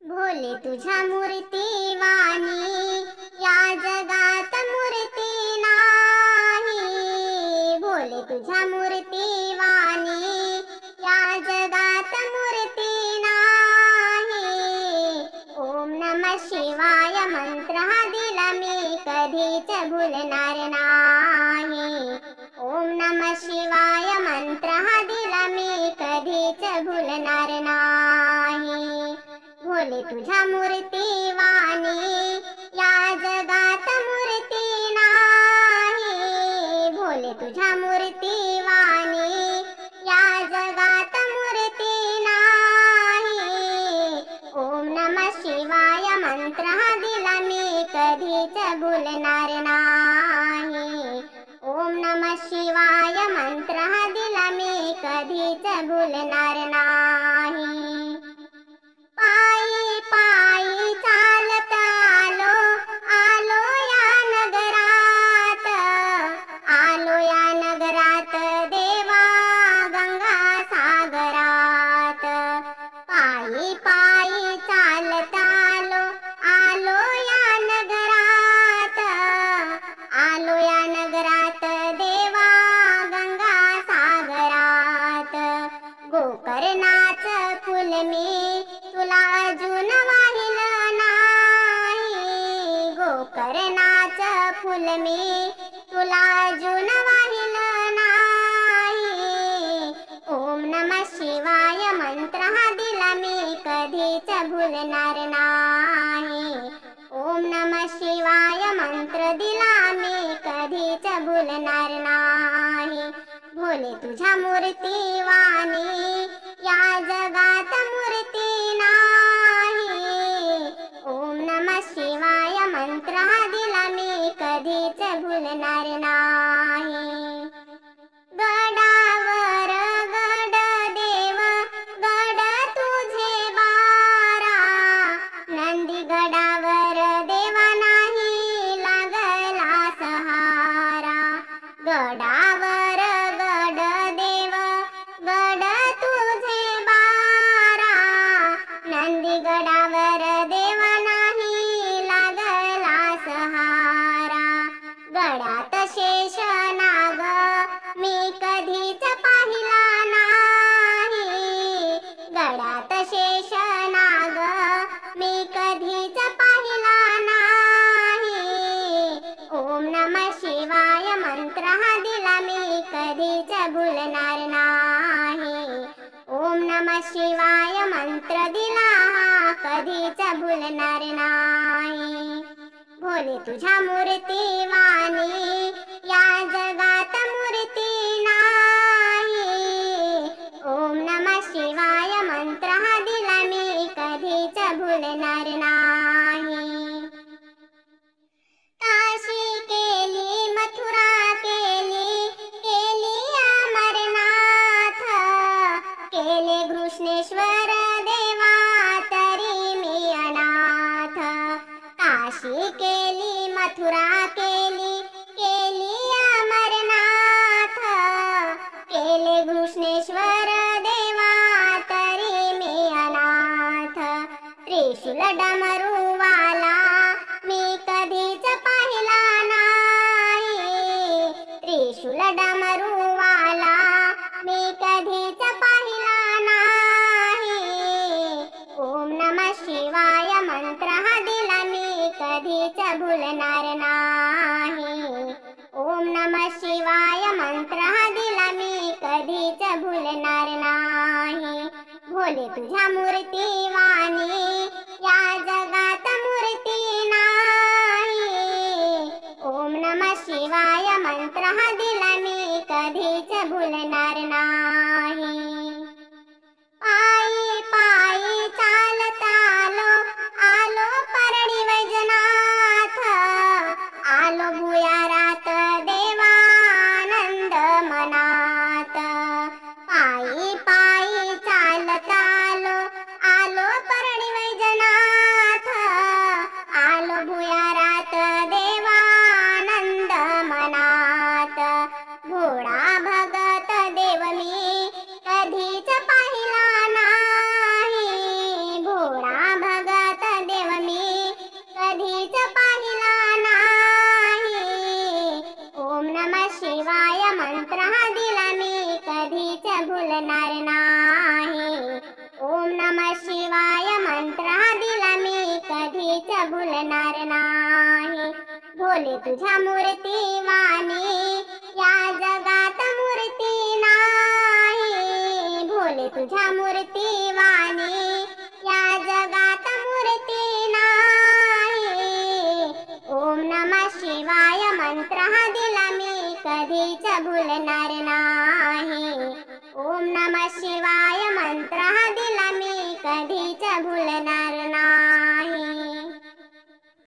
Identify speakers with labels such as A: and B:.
A: भोले तुझ्या मूर्ती वाणी या जगात मूर्ती नाही। भोले तुझ्या मूर्ती वाणी या जगात मूर्ती नाही। ओम नमः शिवाय मंत्र हा दिला मी कधीच भूलणार नाही। ओम नमः शिवाय मंत्र हा दिला मी कधीच भूलणार नाही। भोले तुझ्या मूर्ती वाणी या जगात मूर्ती नाही। भोले तुझ्या मूर्ती वाणी या जगात मूर्ती नाही। ओम नमः शिवाय मंत्र हा दिला मी कधीच भूलणार नाही। ओम नमः शिवाय मंत्र हा दिला मी कधीच भूलणार नाही। पायी पायी चालत आलो आलो या नगरात। आलो या नगरात देवा गंगा सागरात। पायी पायी चालत आलो आलो या नगरात। आलो या नगरात देवा गंगा सागरात। गोकर्णाच फुल मी तुला अजून वाहिलं नाही। गोकर्णाच फुल मी तुला अजून वाहिलं नाही। ओम नमः शिवाय मंत्र हा दिला मी कधीच भूलणार नाही। ओम नमः शिवाय मंत्र दिला मी कधीच भूलणार नाही। भोले तुझ्या मूर्ती वाणी या जगात मूर्ती नाही। ओम नमः शिवाय मंत्र हा दिला मी कधीच भूलणार नाही। गडावर गड देव गड तुझे बारा। नंदी गडावर देवा नाही लागला सहारा। गडावर गड देव गड तुझे बारा। नंदी गडावर देवा नाही लागला सहारा। गडात शेष नाग मी कधीच पाहिला नाही। गडात शेष नाग मी कधीच पाहिला नाही। ओम नमः शिवाय मंत्र हा दिला मी कधीच भूलणार नाही। ओम नमः शिवाय मंत्र दिला हा कधीच भूलणार नाही। भोले तुझ्या मूर्ती वाणी या जगात मूर्ती नाही। ओम नमः शिवाय मंत्र हा दिला मी कधीच भूलणार नाही। काशी केली मथुरा केली केली अमरनाथ। केले घृष्णेश्वर देवा तरी मी अनाथ। काशी केली मथुरा केली केली अमरनाथ। केले घृष्णेश्वर देवा तरी मी अनाथ। त्रिशूल डमरूवाला मी कधीच पाहिला नाही। त्रिशूल डमरूवाला मी कधीच पाहिला नाही। ओम नमः शिवाय मंत्र हा दिला मी कधीच भूलणार नाही। ओम नमः शिवाय मंत्र हा दिला मी कधीच भूलणार नाही। भोले तुझ्या मूर्ती वाणी या जगात मूर्ती नाही। ओम नमः शिवाय मंत्र हा दिला मी कधीच भूलणार नाही। पायी पायी चालत आलो आलो परळी वैजनाथ। आलो भुयारात देवा आनंद मनात। पायी पायी चालत आलो आलो नाही. ओम नमः शिवाय मंत्र हा दिला मी कधीच भुलणार नाही. भोले तुझ्या मूर्ती वाणी या जगात मूर्ती नाही. भोले तुझ्या मूर्ती वाणी या जगात मूर्ती नाही. ओम नमः शिवाय मंत्र हा दिला मी कधीच भुलणार नाही. ओम नमः शिवाय मंत्र हा